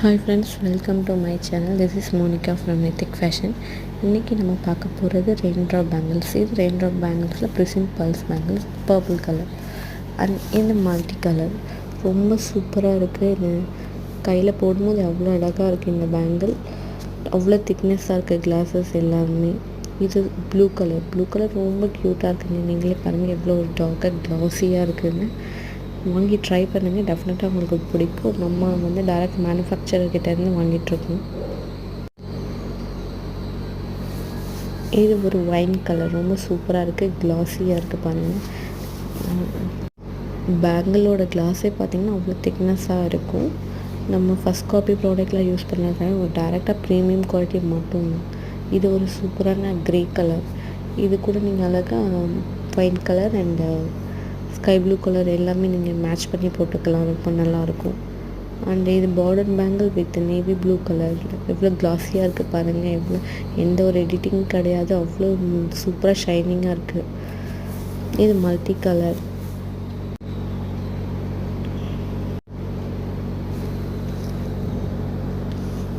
Hi friends, welcome to my channel. This is Monica from Ethic Fashion. இன்னைக்கு நம்ம பார்க்க போகிறது ரெயின்ட்ராப் பேங்கிள்ஸ். இது ரெயின்ட்ராப் பேங்கிள்ஸில் ப்ரிசின் பல்ஸ் பேங்கிள்ஸ் பர்பிள் கலர் அண்ட் இந்த மல்டி கலர் ரொம்ப சூப்பராக இருக்குது. இது கையில் போடும்போது அவ்வளோ அழகாக இருக்குது. இந்த பேங்கிள் அவ்வளோ திக்னஸாக இருக்குது. கிளாஸஸ் எல்லாமே. இது ப்ளூ கலர் ரொம்ப க்யூட்டாக இருக்குங்க. நீங்களே பாருங்கள் எவ்வளோ ஒரு டார்க்காக க்ளாஸியாக இருக்குதுன்னு. வாங்கி ட்ரை பண்ணுங்கள், டெஃபினட்டாக உங்களுக்கு பிடிக்கும். நம்ம டைரக்ட் மேனுஃபேக்சரர்கிட்டேருந்து வாங்கிட்டுருக்கோம். இது ஒரு ஒயின் கலர் ரொம்ப சூப்பராக இருக்குது, க்ளாஸியாக இருக்குது பாருங்கள். பேங்கிளோட கிளாஸே பார்த்திங்கன்னா அவ்வளோ திக்னஸாக இருக்கும். நம்ம ஃபஸ்ட் காப்பி ப்ராடக்ட்லாம் யூஸ் பண்ணாதாங்க ஒரு டைரெக்டாக ப்ரீமியம் குவாலிட்டி மட்டும்தான். இது ஒரு சூப்பரான க்ரே கலர். இது கூட நீங்கள் அழகாக wine colour and sky blue colour எல்லாமே நீங்கள் மேட்ச் பண்ணி போட்டுக்கலாம், ரொம்ப நல்லாயிருக்கும். அண்ட் இது border bangle with navy blue colour. எவ்வளோ க்ளாஸியாக இருக்குது பாருங்கள். எவ்வளோ எந்த ஒரு எடிட்டிங் கிடையாது, அவ்வளோ சூப்பராக ஷைனிங்காக இருக்குது. இது மல்டி கலர்.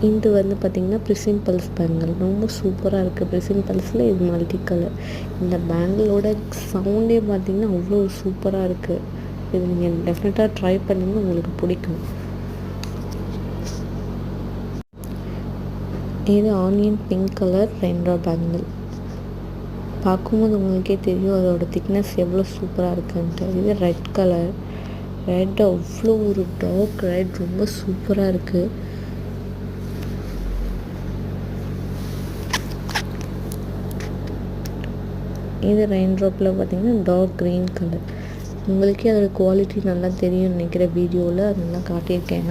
இது பார்த்திங்கன்னா ப்ரிசின் பல்ஸ் பேங்கிள் ரொம்ப சூப்பராக இருக்குது. ப்ரிசின் பல்ஸில் இது மல்டி கலர். இந்த பேங்கிளோட சவுண்டே பார்த்திங்கன்னா அவ்வளோ சூப்பராக இருக்குது. இது நீங்கள் டெஃபினட்டாக ட்ரை பண்ணுங்க, உங்களுக்கு பிடிக்கும். இது onion pink colour raindrop bangle. பார்க்கும்போது உங்களுக்கே தெரியும் அதோட திக்னஸ் எவ்வளோ சூப்பராக இருக்குன்ட்டு. இது ரெட் கலர். ரெட் அவ்வளோ ஒரு டார்க் ரெட், ரொம்ப சூப்பராக இருக்குது. இது ரெயின்ட்ராப்பில் பார்த்திங்கன்னா டார்க் க்ரீன் கலர். உங்களுக்கே அதோட குவாலிட்டி நல்லா தெரியும்னு நினைக்கிற வீடியோவில் அதெல்லாம் காட்டியிருக்கேன்.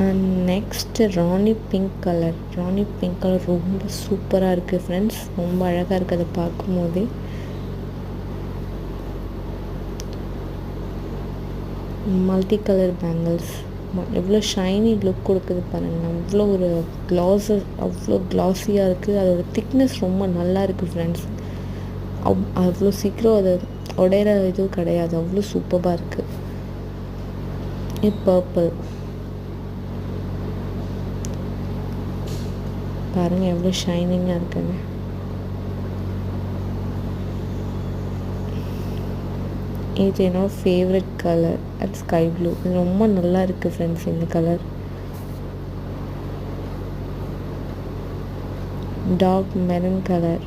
And next Rani pink colour ரொம்ப சூப்பராக இருக்குது ஃப்ரெண்ட்ஸ். ரொம்ப அழகாக இருக்குது அதை பார்க்கும்போதே. மல்டி கலர் பேங்கிள்ஸ் எவ்வளோ ஷைனி லுக் கொடுக்குது பாருங்கள். அவ்வளோ க்ளாஸியாக இருக்குது. அதோட திக்னஸ் ரொம்ப நல்லா இருக்குது ஃப்ரெண்ட்ஸ். அவ்வளோ சீக்கிரம் அது உடையிற இதுவும் கிடையாது, அவ்வளோ சூப்பராக இருக்குது. இது பர்பிள் பாருங்கள் எவ்வளோ ஷைனிங்காக இருக்குங்க. இது என்னோட favourite colour at sky blue. இது ரொம்ப நல்லா இருக்குது ஃப்ரெண்ட்ஸ். இந்த கலர் டார்க் மெரூன் கலர்